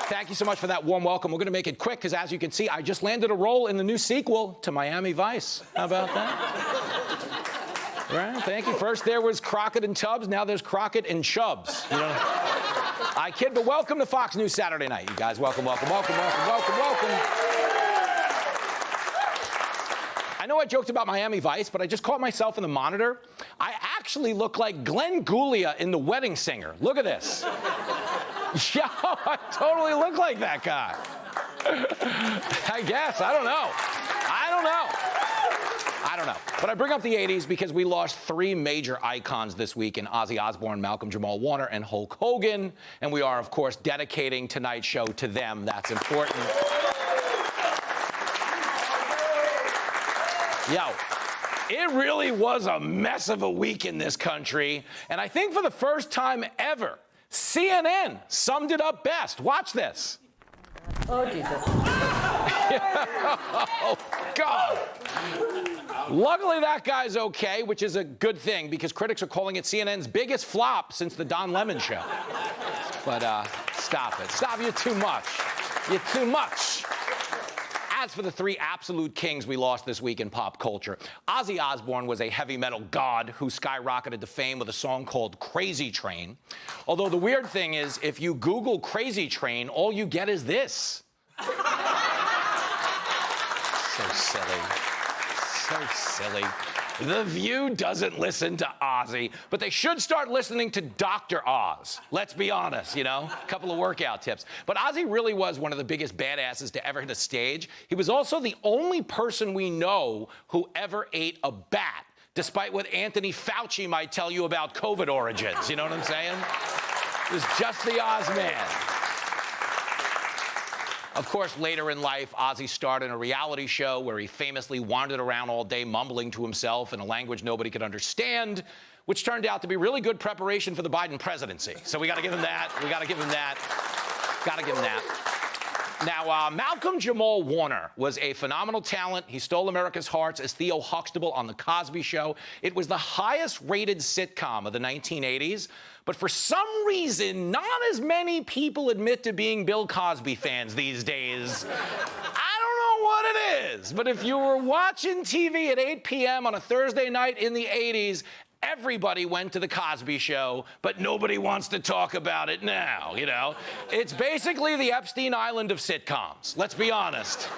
Thank you so much for that warm welcome. We're going to make it quick because, as you can see, I just landed a role in the new sequel to Miami Vice. How about that? Right, thank you. First there was Crockett and Tubbs. Now there's Crockett and Chubbs. You know? I kid, but welcome to Fox News Saturday Night, you guys. Welcome, welcome, welcome, welcome, welcome, welcome. I know I joked about Miami Vice, but I just caught myself in the monitor. I actually look like Glenn Guglia in The Wedding Singer. Look at this. Yo, I totally look like that guy. I guess. I don't know. But I bring up the 80s because we lost three major icons this week in Ozzy Osbourne, Malcolm-Jamal Warner, and Hulk Hogan. And we are, of course, dedicating tonight's show to them. That's important. Yo, it really was a mess of a week in this country. And I think for the first time ever, CNN summed it up best. Watch this. Oh, Jesus. Oh, God. Luckily, that guy's okay, which is a good thing, because critics are calling it CNN's biggest flop since the Don Lemon show. But stop it. Stop, you're too much. You're too much. As for the three absolute kings we lost this week in pop culture, Ozzy Osbourne was a heavy metal god who skyrocketed to fame with a song called Crazy Train. Although the weird thing is, if you Google Crazy Train, all you get is this. So silly. So silly. The View doesn't listen to Ozzy, but they should start listening to Dr. Oz. Let's be honest, you know? A couple of workout tips. But Ozzy really was one of the biggest badasses to ever hit a stage. He was also the only person we know who ever ate a bat, despite what Anthony Fauci might tell you about COVID origins. You know what I'm saying? It was just the Oz man. Of course, later in life, Ozzy starred in a reality show where he famously wandered around all day mumbling to himself in a language nobody could understand, which turned out to be really good preparation for the Biden presidency. So we got to give him that. We got to give him that. Got to give him that. Now, Malcolm-Jamal Warner was a phenomenal talent. He stole America's hearts as Theo Huxtable on The Cosby Show. It was the highest-rated sitcom of the 1980s. But for some reason, not as many people admit to being Bill Cosby fans these days. I don't know what it is, but if you were watching TV at 8 p.m. on a Thursday night in the 80s, everybody went to The Cosby Show, but nobody wants to talk about it now, you know? It's basically the Epstein Island of sitcoms. Let's be honest.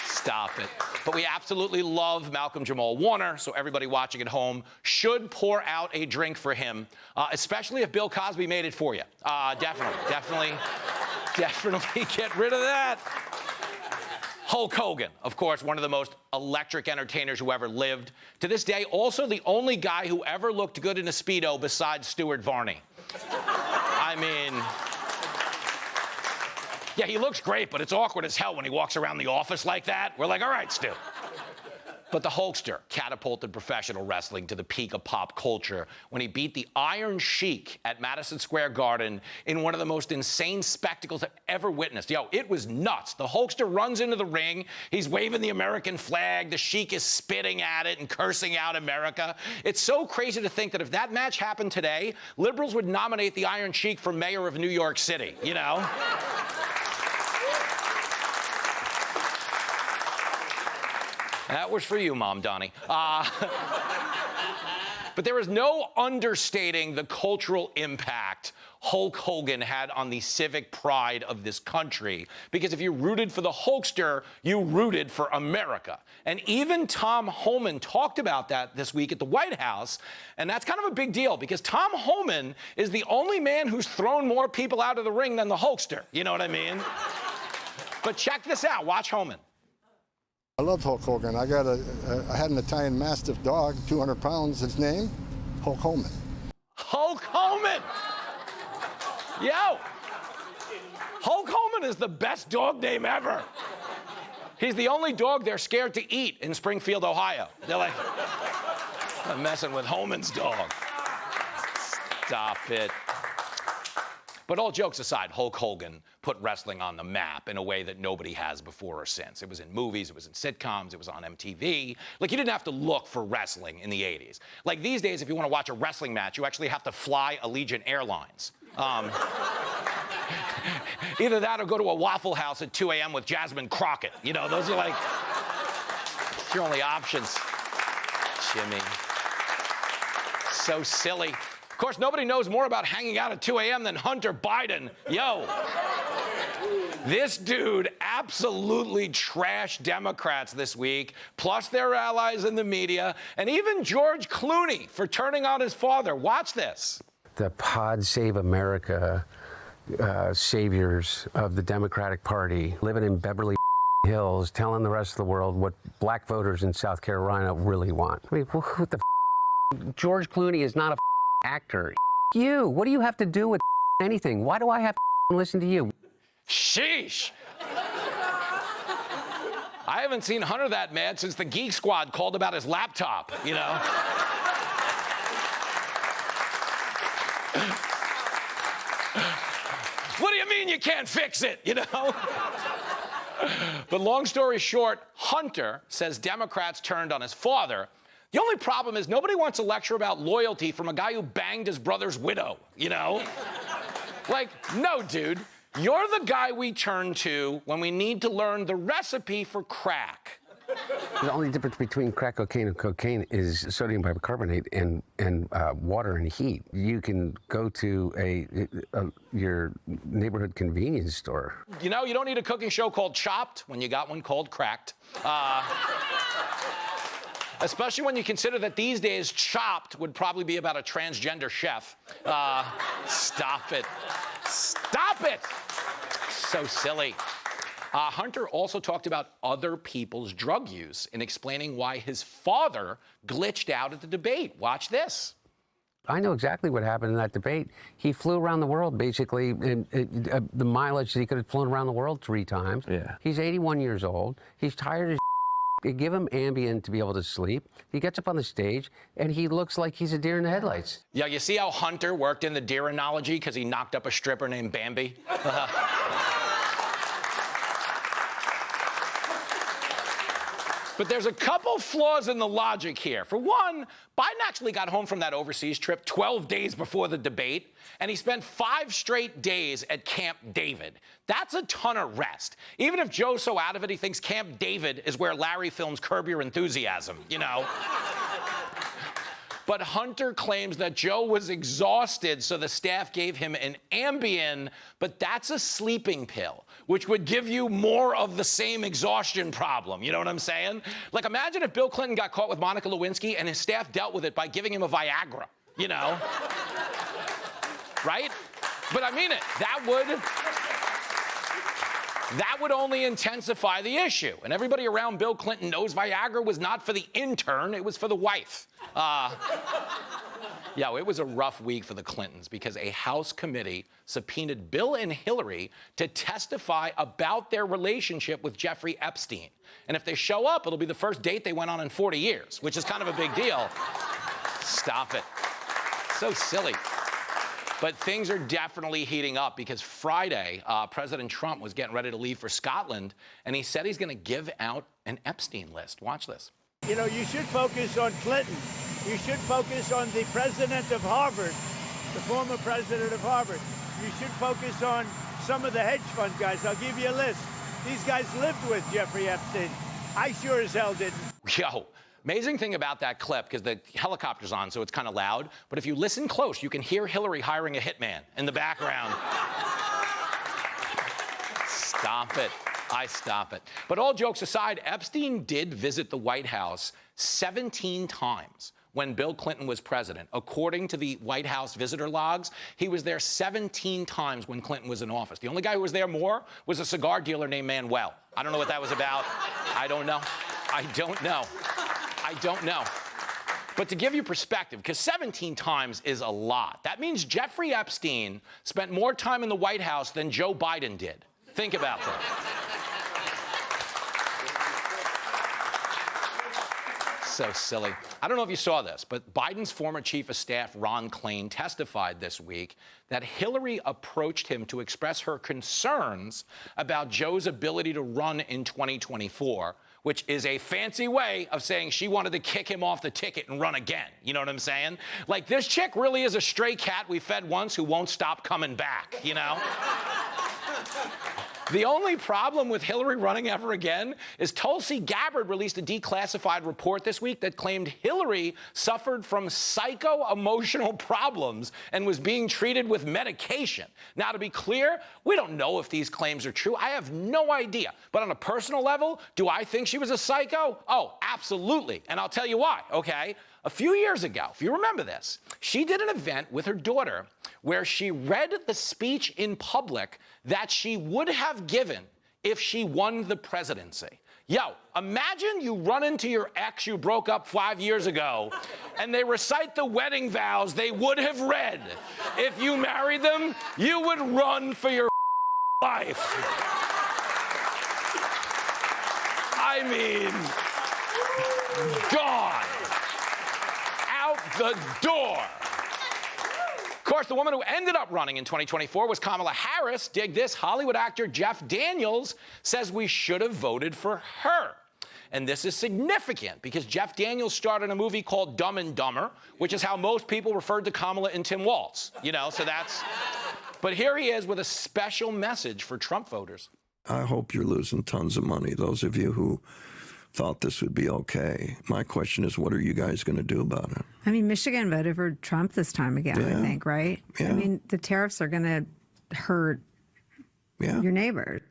Stop it. But we absolutely love Malcolm-Jamal Warner, so everybody watching at home should pour out a drink for him, especially if Bill Cosby made it for you. Definitely get rid of that. Hulk Hogan, of course, one of the most electric entertainers who ever lived. To this day, also the only guy who ever looked good in a Speedo besides Stuart Varney. I mean, yeah, he looks great, but it's awkward as hell when he walks around the office like that. We're like, all right, Stu. But the Hulkster catapulted professional wrestling to the peak of pop culture when he beat the Iron Sheik at Madison Square Garden in one of the most insane spectacles I've ever witnessed. Yo, it was nuts. The Hulkster runs into the ring. He's waving the American flag. The Sheik is spitting at it and cursing out America. It's so crazy to think that if that match happened today, liberals would nominate the Iron Sheik for mayor of New York City, you know? That was for you, Mom Donnie. But there is no understating the cultural impact Hulk Hogan had on the civic pride of this country. Because if you rooted for the Hulkster, you rooted for America. And even Tom Homan talked about that this week at the White House. And that's kind of a big deal because Tom Homan is the only man who's thrown more people out of the ring than the Hulkster. You know what I mean? But check this out. Watch Homan. I love Hulk Hogan. I had an Italian Mastiff dog, 200 pounds. His name, Hulk Homan. Hulk Homan! Yo! Hulk Homan is the best dog name ever. He's the only dog they're scared to eat in Springfield, Ohio. They're like, I'm messing with Homan's dog. Stop it. But all jokes aside, Hulk Hogan put wrestling on the map in a way that nobody has before or since. It was in movies, it was in sitcoms, it was on MTV. Like, you didn't have to look for wrestling in the 80s. Like, these days, if you want to watch a wrestling match, you actually have to fly Allegiant Airlines. Either that or go to a Waffle House at 2 a.m. with Jasmine Crockett. You know, those are like your only options. Jimmy. So silly. Of course, nobody knows more about hanging out at 2 a.m. than Hunter Biden. Yo. This dude absolutely trashed Democrats this week, plus their allies in the media, and even George Clooney for turning on his father. Watch this. The Pod Save America saviors of the Democratic Party living in Beverly Hills, telling the rest of the world what black voters in South Carolina really want. I mean, what the George Clooney is not a actor. You, what do you have to do with anything? Why do I have to listen to you? Sheesh. I haven't seen Hunter that mad since the Geek Squad called about his laptop, you know? What do you mean you can't fix it, you know? But long story short, Hunter says Democrats turned on his father. The only problem is nobody wants a lecture about loyalty from a guy who banged his brother's widow, you know? Like, no, dude. You're the guy we turn to when we need to learn the recipe for crack. The only difference between crack cocaine and cocaine is sodium bicarbonate and water and heat. You can go to your neighborhood convenience store. You know, you don't need a cooking show called Chopped when you got one called Cracked. Especially when you consider that these days Chopped would probably be about a transgender chef. Stop it. Stop it! So silly. Hunter also talked about other people's drug use in explaining why his father glitched out at the debate. Watch this. I know exactly what happened in that debate. He flew around the world, basically, the mileage that he could have flown around the world 3 times. Yeah. He's 81 years old. He's tired as You give him Ambien to be able to sleep. He gets up on the stage, and he looks like he's a deer in the headlights. Yeah, you see how Hunter worked in the deer analogy because he knocked up a stripper named Bambi? But there's a couple flaws in the logic here. For one, Biden actually got home from that overseas trip 12 days before the debate, and he spent 5 straight days at Camp David. That's a ton of rest. Even if Joe's so out of it, he thinks Camp David is where Larry films Curb Your Enthusiasm, you know? But Hunter claims that Joe was exhausted, so the staff gave him an Ambien, but that's a sleeping pill, which would give you more of the same exhaustion problem. You know what I'm saying? Like, imagine if Bill Clinton got caught with Monica Lewinsky and his staff dealt with it by giving him a Viagra, you know? Right? But I mean it. That would only intensify the issue. And everybody around Bill Clinton knows Viagra was not for the intern, it was for the wife. Yeah, it was a rough week for the Clintons because a House committee subpoenaed Bill and Hillary to testify about their relationship with Jeffrey Epstein. And if they show up, it'll be the first date they went on in 40 years, which is kind of a big deal. Stop it. So silly. But things are definitely heating up because Friday, President Trump was getting ready to leave for Scotland, and he said he's going to give out an Epstein list. Watch this. You know, you should focus on Clinton. You should focus on the president of Harvard, the former president of Harvard. You should focus on some of the hedge fund guys. I'll give you a list. These guys lived with Jeffrey Epstein. I sure as hell didn't. Yo. Amazing thing about that clip, because the helicopter's on, so it's kind of loud, but if you listen close, you can hear Hillary hiring a hitman in the background. Stop it. I stop it. But all jokes aside, Epstein did visit the White House 17 times when Bill Clinton was president. According to the White House visitor logs, he was there 17 times when Clinton was in office. The only guy who was there more was a cigar dealer named Manuel. I don't know what that was about. I don't know. I don't know. But to give you perspective, because 17 times is a lot, that means Jeffrey Epstein spent more time in the White House than Joe Biden did. Think about that. So silly. I don't know if you saw this, but Biden's former chief of staff, Ron Klain, testified this week that Hillary approached him to express her concerns about Joe's ability to run in 2024, which is a fancy way of saying she wanted to kick him off the ticket and run again. You know what I'm saying? Like, this chick really is a stray cat we fed once who won't stop coming back, you know? The only problem with Hillary running ever again is Tulsi Gabbard released a declassified report this week that claimed Hillary suffered from psycho-emotional problems and was being treated with medication. Now, to be clear, we don't know if these claims are true. I have no idea. But on a personal level, do I think she was a psycho? Oh, absolutely. And I'll tell you why, okay? A few years ago, if you remember this, she did an event with her daughter where she read the speech in public that she would have given if she won the presidency. Yo, imagine you run into your ex you broke up 5 years ago and they recite the wedding vows they would have read. If you married them, you would run for your life. I mean, gone. Out the door. Of course, the woman who ended up running in 2024 was Kamala Harris. Dig this, Hollywood actor Jeff Daniels says we should have voted for her. And this is significant because Jeff Daniels starred in a movie called Dumb and Dumber, which is how most people referred to Kamala and Tim Walz. You know, so that's... But here he is with a special message for Trump voters. I hope you're losing tons of money, those of you who thought this would be okay. My question is, what are you guys going to do about it? I mean, Michigan voted for Trump this time again, Yeah. I think, right? Yeah. I mean, the tariffs are going to hurt your neighbors.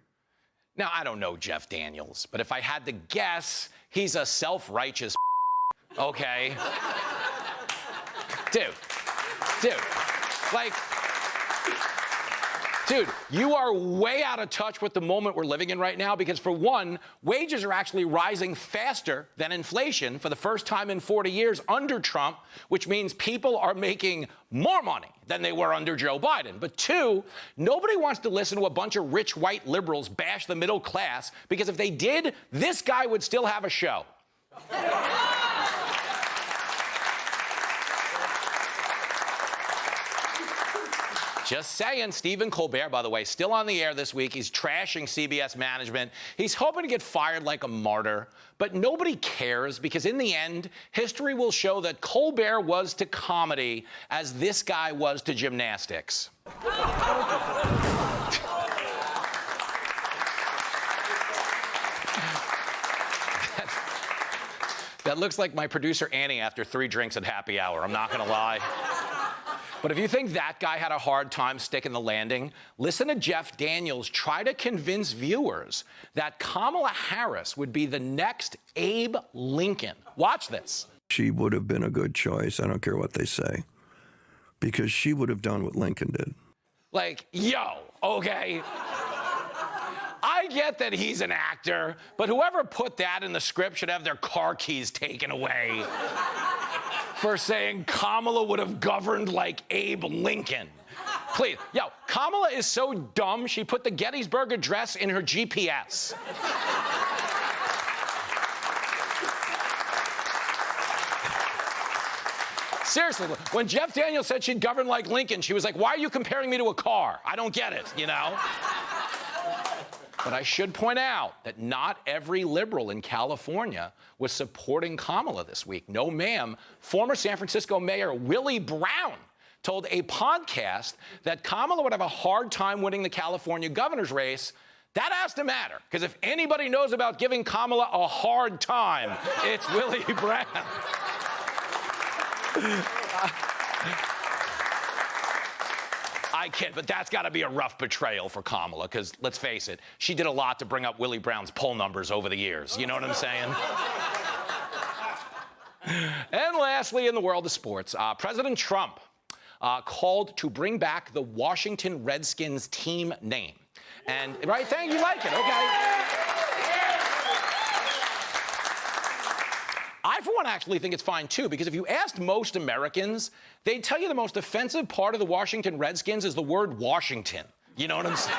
Now, I don't know Jeff Daniels, but if I had to guess, he's a self-righteous okay? Dude, like... Dude, you are way out of touch with the moment we're living in right now because, for one, wages are actually rising faster than inflation for the first time in 40 years under Trump, which means people are making more money than they were under Joe Biden. But two, nobody wants to listen to a bunch of rich white liberals bash the middle class because if they did, this guy would still have a show. Just saying. Stephen Colbert, by the way, still on the air this week. He's trashing CBS management. He's hoping to get fired like a martyr. But nobody cares because in the end, history will show that Colbert was to comedy as this guy was to gymnastics. That looks like my producer Annie after 3 drinks at happy hour. I'm not going to lie. But if you think that guy had a hard time sticking the landing, listen to Jeff Daniels try to convince viewers that Kamala Harris would be the next Abe Lincoln. Watch this. She would have been a good choice. I don't care what they say. Because she would have done what Lincoln did. Like, yo, okay? I get that he's an actor, but whoever put that in the script should have their car keys taken away for saying Kamala would have governed like Abe Lincoln. Please. Yo, Kamala is so dumb, she put the Gettysburg Address in her GPS. Seriously, when Jeff Daniels said she'd govern like Lincoln, she was like, why are you comparing me to a car? I don't get it, you know? But I should point out that not every liberal in California was supporting Kamala this week. No, ma'am. Former San Francisco Mayor Willie Brown told a podcast that Kamala would have a hard time winning the California governor's race. That has to matter, because if anybody knows about giving Kamala a hard time, it's Willie Brown. I kid, but that's got to be a rough betrayal for Kamala, because let's face it, she did a lot to bring up Willie Brown's poll numbers over the years. You know what I'm saying? And lastly, in the world of sports, President Trump called to bring back the Washington Redskins team name. And, right, thank you, like it, okay. I, for one, actually think it's fine, too, because if you asked most Americans, they'd tell you the most offensive part of the Washington Redskins is the word Washington. You know what I'm saying?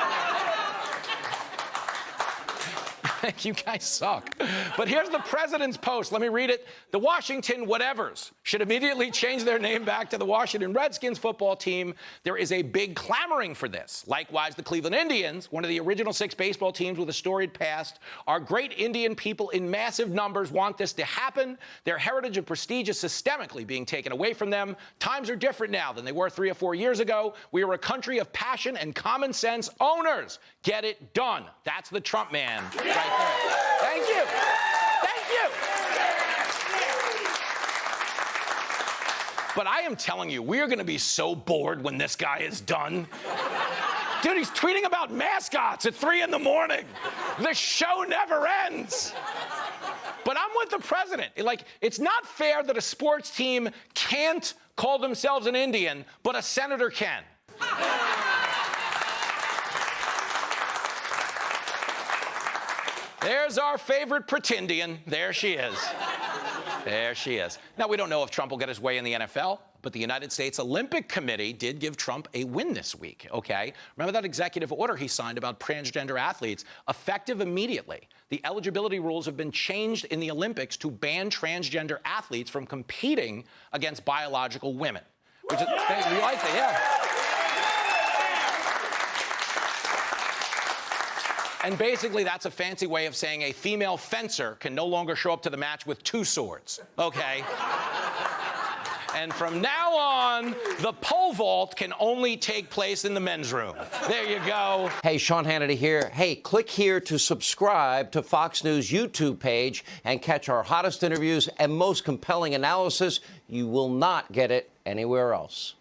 You guys suck. But here's the president's post. Let me read it. The Washington whatevers should immediately change their name back to the Washington Redskins football team. There is a big clamoring for this. Likewise, the Cleveland Indians, one of the original 6 baseball teams with a storied past, our great Indian people in massive numbers want this to happen. Their heritage and prestige is systemically being taken away from them. Times are different now than they were 3 or 4 years ago. We are a country of passion and common sense owners. Get it done. That's the Trump man right there. Thank you. Thank you. But I am telling you, we are going to be so bored when this guy is done. Dude, he's tweeting about mascots at 3 in the morning. The show never ends. But I'm with the president. It's not fair that a sports team can't call themselves an Indian, but a senator can. There's our favorite pretendian. There she is. There she is. Now, we don't know if Trump will get his way in the NFL, but the United States Olympic Committee did give Trump a win this week, okay? Remember that executive order he signed about transgender athletes? Effective immediately. The eligibility rules have been changed in the Olympics to ban transgender athletes from competing against biological women. Which is, you like that, yeah. And basically, that's a fancy way of saying a female fencer can no longer show up to the match with 2 swords, okay? And from now on, the pole vault can only take place in the men's room. There you go. Hey, Sean Hannity here. Hey, click here to subscribe to Fox News YouTube page and catch our hottest interviews and most compelling analysis. You will not get it anywhere else.